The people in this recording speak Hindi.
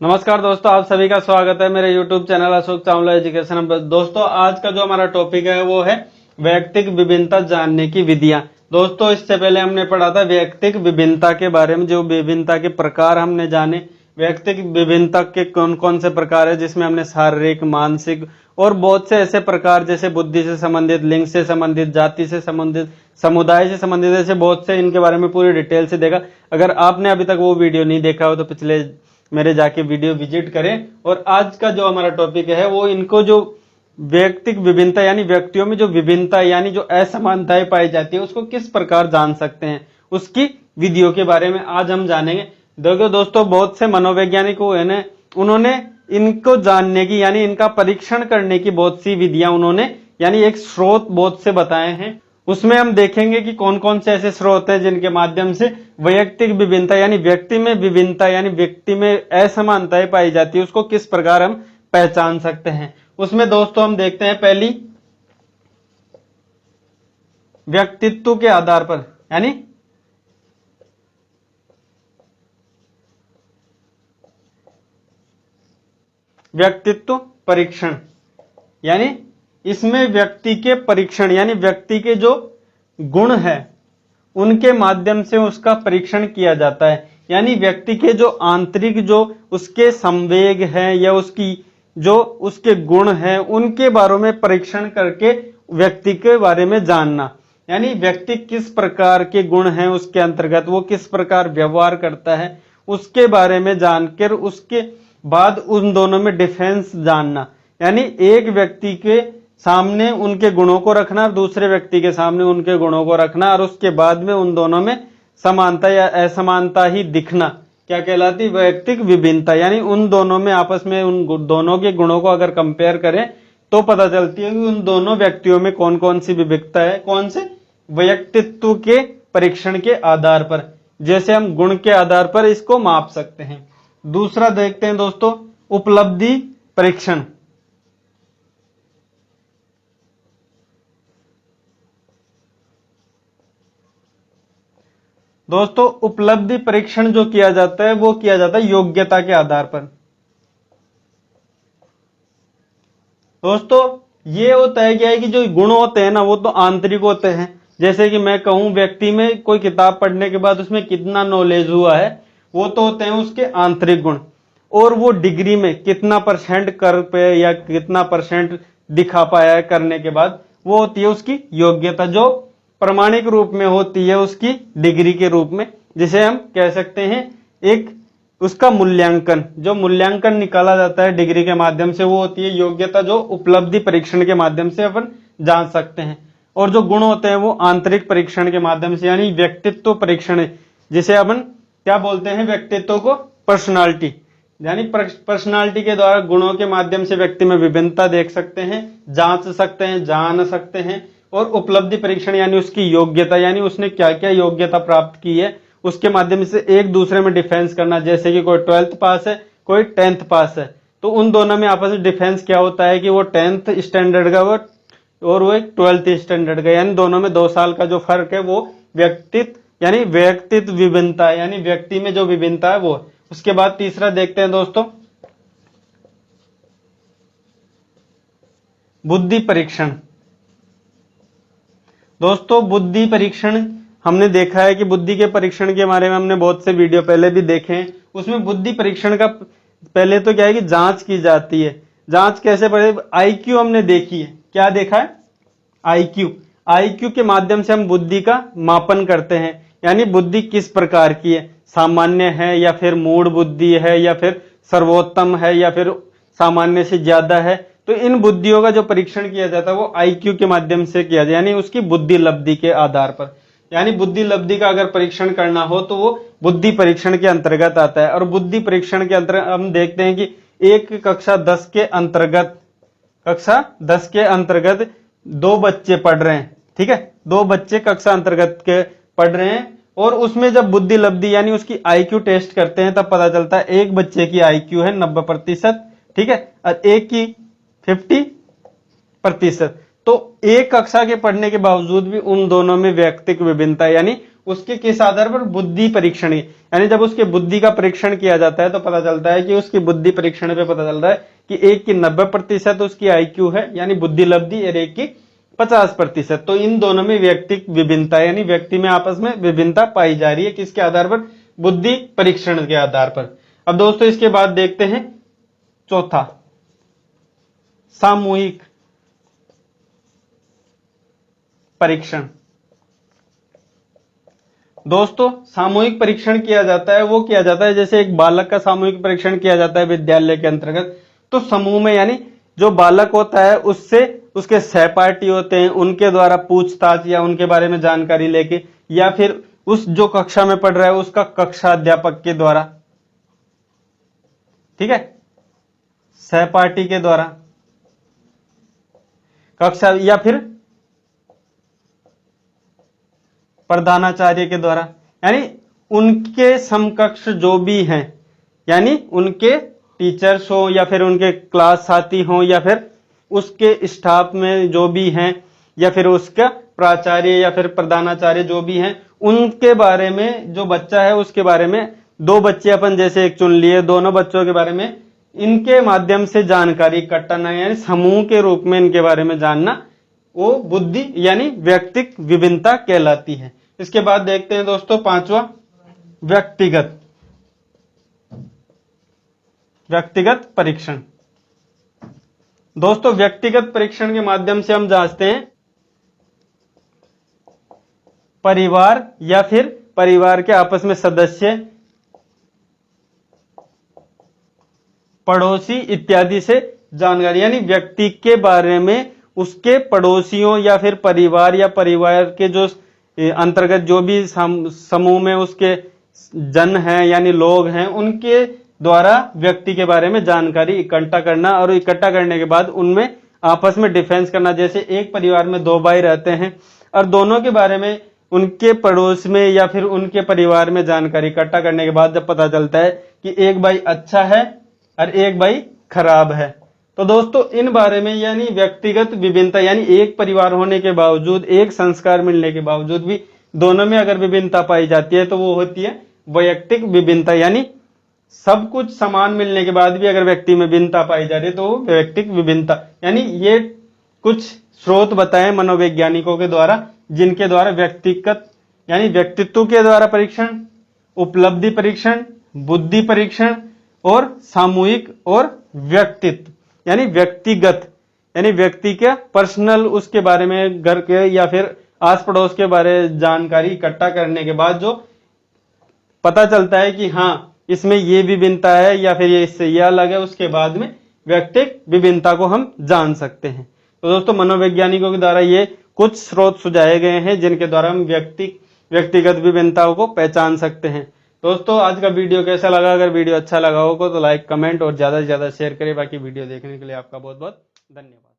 नमस्कार दोस्तों, आप सभी का स्वागत है मेरे YouTube channel Ashok Chawla education पर। दोस्तों, आज का जो हमारा टॉपिक है वो है वैयक्तिक विभिन्नता जानने की विधियां। दोस्तों, इससे पहले हमने पढ़ा था वैयक्तिक विभिन्नता के बारे में, जो विभिन्नता के प्रकार हमने जाने। वैयक्तिक विभिन्नता के कौन कौन से प्रकार है, जिसमें हमने शारीरिक, मानसिक और बहुत से ऐसे प्रकार, जैसे बुद्धि से संबंधित, लिंग से संबंधित, जाति से संबंधित, समुदाय से संबंधित, ऐसे बहुत से इनके बारे में पूरी डिटेल से देखा। अगर आपने अभी तक वो वीडियो नहीं देखा हो तो पिछले मेरे जाके वीडियो विजिट करें। और आज का जो हमारा टॉपिक है वो इनको जो वैयक्तिक विभिन्नता यानी व्यक्तियों में जो विभिन्नता यानी जो असमानताएं पाई जाती है उसको किस प्रकार जान सकते हैं, उसकी विधियों के बारे में आज हम जानेंगे। देखो दोस्तों, बहुत से मनोवैज्ञानिक हुए ना, उन्होंने इनको जानने की यानी इनका परीक्षण करने की बहुत सी विधियां उन्होंने यानी एक स्रोत बहुत से बताए हैं। उसमें हम देखेंगे कि कौन कौन से ऐसे स्रोत हैं जिनके माध्यम से वैयक्तिक विभिन्नता यानी व्यक्ति में विभिन्नता यानी व्यक्ति में असमानताएं पाई जाती है, उसको किस प्रकार हम पहचान सकते हैं। उसमें दोस्तों हम देखते हैं पहली, व्यक्तित्व के आधार पर यानी व्यक्तित्व परीक्षण। यानी इसमें व्यक्ति के परीक्षण यानी व्यक्ति के जो गुण है उनके माध्यम से उसका परीक्षण किया जाता है। यानी व्यक्ति के जो आंतरिक जो उसके संवेग है या उसकी जो उसके गुण है उनके बारे में परीक्षण करके व्यक्ति के बारे में जानना। यानी व्यक्ति किस प्रकार के गुण हैं उसके अंतर्गत, वो किस प्रकार व्यवहार करता है उसके बारे में जानकर उसके बाद उन दोनों में डिफरेंस जानना। यानी एक व्यक्ति के सामने उनके गुणों को रखना, दूसरे व्यक्ति के सामने उनके गुणों को रखना और उसके बाद में उन दोनों में समानता या असमानता ही दिखना क्या कहलाती? वैयक्तिक विभिन्नता। यानी उन दोनों में आपस में उन दोनों के गुणों को अगर कंपेयर करें तो पता चलती है कि उन दोनों व्यक्तियों में कौन कौन सी विविधता है, कौन से व्यक्तित्व के परीक्षण के आधार पर। जैसे हम गुण के आधार पर इसको माप सकते हैं। दूसरा देखते हैं दोस्तों, उपलब्धि परीक्षण। दोस्तों, उपलब्धि परीक्षण जो किया जाता है वो किया जाता है योग्यता के आधार पर। दोस्तों, ये होता है क्या है कि जो गुण होते हैं ना वो तो आंतरिक होते हैं। जैसे कि मैं कहूं व्यक्ति में कोई किताब पढ़ने के बाद उसमें कितना नॉलेज हुआ है, वो तो होते हैं उसके आंतरिक गुण। और वो डिग्री में कितना परसेंट कर पे या कितना परसेंट दिखा पाया है करने के बाद, वो होती है उसकी योग्यता, जो प्रमाणिक रूप में होती है उसकी डिग्री के रूप में। जिसे हम कह सकते हैं एक उसका मूल्यांकन, जो मूल्यांकन निकाला जाता है डिग्री के माध्यम से, वो होती है योग्यता, जो उपलब्धि परीक्षण के माध्यम से अपन जान सकते हैं। और जो गुण होते हैं वो आंतरिक परीक्षण के माध्यम से यानी व्यक्तित्व परीक्षण, जिसे अपन क्या बोलते हैं, व्यक्तित्व को पर्सनालिटी, यानी पर्सनालिटी के द्वारा गुणों के माध्यम से व्यक्ति में विभिन्नता देख सकते हैं, जांच सकते हैं, जान सकते हैं। और उपलब्धि परीक्षण यानी उसकी योग्यता, यानी उसने क्या क्या योग्यता प्राप्त की है उसके माध्यम से एक दूसरे में डिफेंस करना। जैसे कि कोई 12th पास है, कोई 10th पास है, तो उन दोनों में आपस में डिफेंस क्या होता है कि वो 10th स्टैंडर्ड का वो और वो एक 12th स्टैंडर्ड का, यानी दोनों में 2 साल का जो फर्क है वो व्यक्तित्व यानी व्यक्तित्व विभिन्नता है, यानी व्यक्ति में जो विभिन्नता है वो। उसके बाद तीसरा देखते हैं दोस्तों, बुद्धि परीक्षण। दोस्तों, बुद्धि परीक्षण हमने देखा है कि बुद्धि के परीक्षण के बारे में हमने बहुत से वीडियो पहले भी देखे हैं। उसमें बुद्धि परीक्षण का पहले तो क्या है कि जांच की जाती है। जांच कैसे पड़े? आईक्यू हमने देखी है। क्या देखा है? आईक्यू। आईक्यू के माध्यम से हम बुद्धि का मापन करते हैं, यानी बुद्धि किस प्रकार की है, सामान्य है या फिर मूढ़ बुद्धि है या फिर सर्वोत्तम है या फिर सामान्य से ज्यादा है। तो इन बुद्धियों का जो परीक्षण किया जाता है वो आईक्यू के माध्यम से किया जाए, यानी उसकी बुद्धि लब्धि के आधार पर। यानी बुद्धि लब्धि का अगर परीक्षण करना हो तो वो बुद्धि परीक्षण के अंतर्गत आता है। और बुद्धि परीक्षण के अंतर्गत हम देखते हैं कि एक कक्षा 10 के अंतर्गत 2 बच्चे पढ़ रहे हैं, ठीक है, 2 बच्चे कक्षा अंतर्गत के पढ़ रहे हैं। और उसमें जब बुद्धि लब्धि यानी उसकी आईक्यू टेस्ट करते हैं तब पता चलता है एक बच्चे की आईक्यू है 90%, ठीक है, और एक की 50%। तो एक कक्षा के पढ़ने के बावजूद भी उन दोनों में व्यक्तित्व विभिन्नता यानी उसके किस आधार पर? बुद्धि परीक्षण, यानी जब उसके बुद्धि का परीक्षण किया जाता है तो पता चलता है कि उसकी बुद्धि परीक्षण पे पता चल रहा है कि एक की 90% उसकी आईक्यू है यानी बुद्धि लब्धि, और एक की 50%। तो इन दोनों में व्यक्तिक विभिन्नता यानी व्यक्ति में आपस में विभिन्नता पाई जा रही है, किसके आधार पर? बुद्धि परीक्षण के आधार पर। अब दोस्तों इसके बाद देखते हैं चौथा, सामूहिक परीक्षण। दोस्तों सामूहिक परीक्षण किया जाता है, वो किया जाता है जैसे एक बालक का सामूहिक परीक्षण किया जाता है विद्यालय के अंतर्गत, तो समूह में यानी जो बालक होता है उससे उसके सहपाठी होते हैं उनके द्वारा पूछताछ या उनके बारे में जानकारी लेके, या फिर उस जो कक्षा में पढ़ रहा है उसका कक्षा अध्यापक के द्वारा, ठीक है, सहपाठी के द्वारा, कक्षा या फिर प्रधानाचार्य के द्वारा, यानी उनके समकक्ष जो भी हैं, यानी उनके टीचर्स हो या फिर उनके क्लास साथी हो या फिर उसके स्टाफ में जो भी हैं या फिर उसका प्राचार्य या फिर प्रधानाचार्य जो भी हैं, उनके बारे में जो बच्चा है उसके बारे में, दो बच्चे अपन जैसे एक चुन लिए, दोनों बच्चों के बारे में इनके माध्यम से जानकारी इकट्ठा करना यानी समूह के रूप में इनके बारे में जानना, वो बुद्धि यानी व्यक्तिक विभिन्नता कहलाती है। इसके बाद देखते हैं दोस्तों पांचवा, व्यक्तिगत परीक्षण। दोस्तों व्यक्तिगत परीक्षण के माध्यम से हम जांचते हैं परिवार या फिर परिवार के आपस में सदस्य, पड़ोसी इत्यादि से जानकारी, यानी व्यक्ति के बारे में उसके पड़ोसियों या फिर परिवार या परिवार के जो अंतर्गत जो भी समूह में उसके जन हैं यानी लोग हैं, उनके द्वारा व्यक्ति के बारे में जानकारी इकट्ठा करना, और इकट्ठा करने के बाद उनमें आपस में डिफेंस करना। जैसे एक परिवार में दो भाई रहते हैं और दोनों के बारे में उनके पड़ोस में या फिर उनके परिवार में जानकारी इकट्ठा करने के बाद जब पता चलता है कि एक भाई अच्छा है और एक भाई खराब है, तो दोस्तों इन बारे में यानी व्यक्तिगत विभिन्नता, यानी एक परिवार होने के बावजूद, एक संस्कार मिलने के बावजूद भी दोनों में अगर विभिन्नता पाई जाती है तो वो होती है वैयक्तिक विभिन्नता, यानी सब कुछ समान मिलने के बाद भी अगर व्यक्ति में भिन्नता पाई जा रही है तो वो वैयक्तिक विभिन्नता। यानी ये कुछ स्रोत बताए मनोवैज्ञानिकों के द्वारा, जिनके द्वारा व्यक्तिगत यानी व्यक्तित्व के द्वारा परीक्षण, उपलब्धि परीक्षण, बुद्धि परीक्षण और सामूहिक और व्यक्तित्व यानी व्यक्तिगत, यानी व्यक्ति के पर्सनल उसके बारे में, घर के या फिर आस पड़ोस के बारे में जानकारी इकट्ठा करने के बाद जो पता चलता है कि हाँ इसमें ये विभिन्नता है या फिर ये इससे ये अलग है, उसके बाद में व्यक्तिगत विभिन्नता को हम जान सकते हैं। तो दोस्तों मनोवैज्ञानिकों के द्वारा ये कुछ स्रोत सुझाए गए हैं जिनके द्वारा हम व्यक्तिगत विभिन्नताओं को पहचान सकते हैं। दोस्तों आज का वीडियो कैसा लगा? अगर वीडियो अच्छा लगा हो तो लाइक, कमेंट और ज्यादा से ज्यादा शेयर करें। बाकी वीडियो देखने के लिए आपका बहुत बहुत धन्यवाद।